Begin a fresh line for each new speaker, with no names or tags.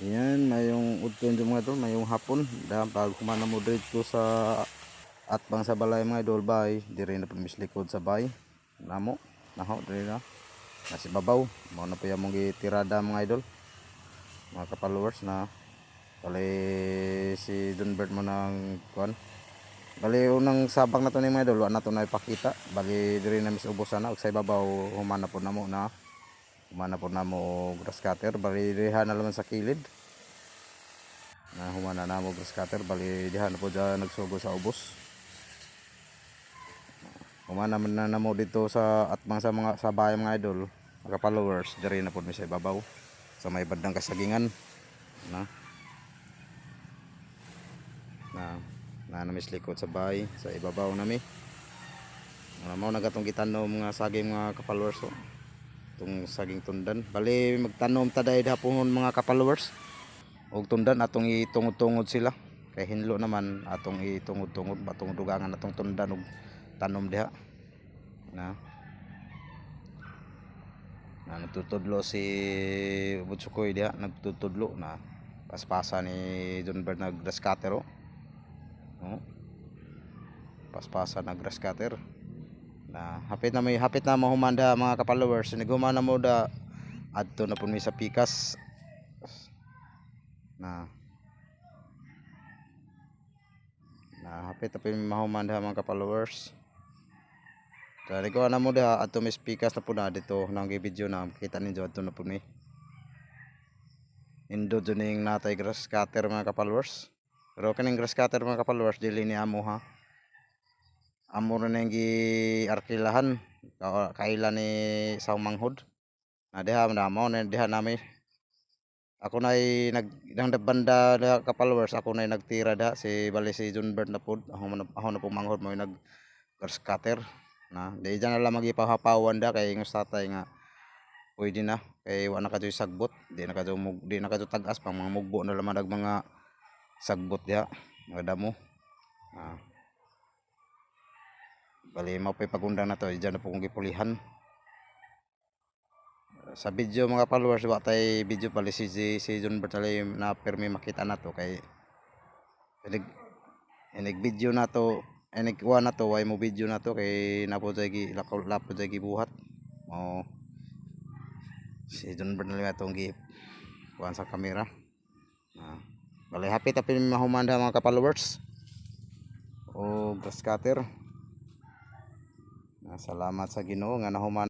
Yan, mayong udton dyan mga idol, mayong hapon. Dahil pag kumana mo dito sa atbang sa balay mga idol, bay, di rin na pumislikod sa bay. Namo, naho, di na. Nasi babaw, mo na po yung mong gitirada mga idol. Mga ka-followers na bali si Dunbert mo ng kuan. Bali unang sabak na to ni mga idol, wala na to na ipakita. Bali di rin na misubusan na, og sa ibabaw, humana po na mo na. Humana po na mo grass cutter, bali diha na naman sa kilid. Na humana na mo grass cutter, bali diha na po dyan nagsugo sa ubos. Humana na mo dito sa atbang sa mga sa bahay mga idol, mga followers, diri na po mi sa ibabaw sa may bandang kasagingan na na mislikod sa bahay sa ibabaw nami. Mao nagatong gitanom mga saging mga ka-followers oh. Itong saging tundan. Bali magtanom ta dai hapon mga ka-followers. Og tundan atong itungod-tungod sila. Kay hinlo naman atong itungod-tungod batong dugangan atong tundan og tanom diha. Na nagtutudlo si Butsukoy diha, nagtutudlo na paspasa ni John Bernard grass cutter oh. Paspasa na grass cutter. Na hapit na mahumanda mga ka-followers, nigumana mo da adto na pud mi sa pikas na hapit na pud mi mahumanda mga ka-followers. Kaya nigumana mo da adto mi sa pikas na pud na dito nang video na makita ninyo adto na pud mi indot juning natay grass cutter mga ka-followers. Pero kaning grass cutter mga ka-followers dili ni amo ha, amo na nang gi-arkilahan kaila ni sa manghod na diha na mo na diha nami. Ako nay nang banda ka-followers, ako nay nagtira da si bali si John Bert na pud ako na pong manghod mo nag grass cutter na di dyan na lang magipahapawan da kay ng tatay nga pwede na kay wala na kadyo sagbot, di na kadyo tagas pang mga mugbo na laman mga sagbot diha mga damo. Bali mapay pagundang na to, dyan na po kong gipulihan. Sa video mga followers, wa tay video pali si John Bertalay na permi makita na to kay inig video na to, inig kuha na to, way mo video na to kay napo jay lapo jay gibuhat. Oh, si John Bertalay atong gi kuha sa kamera. Bali hapit na pin mahumanda mga ka-followers. O grass cutter. Salamat sa Ginoo nga nahuman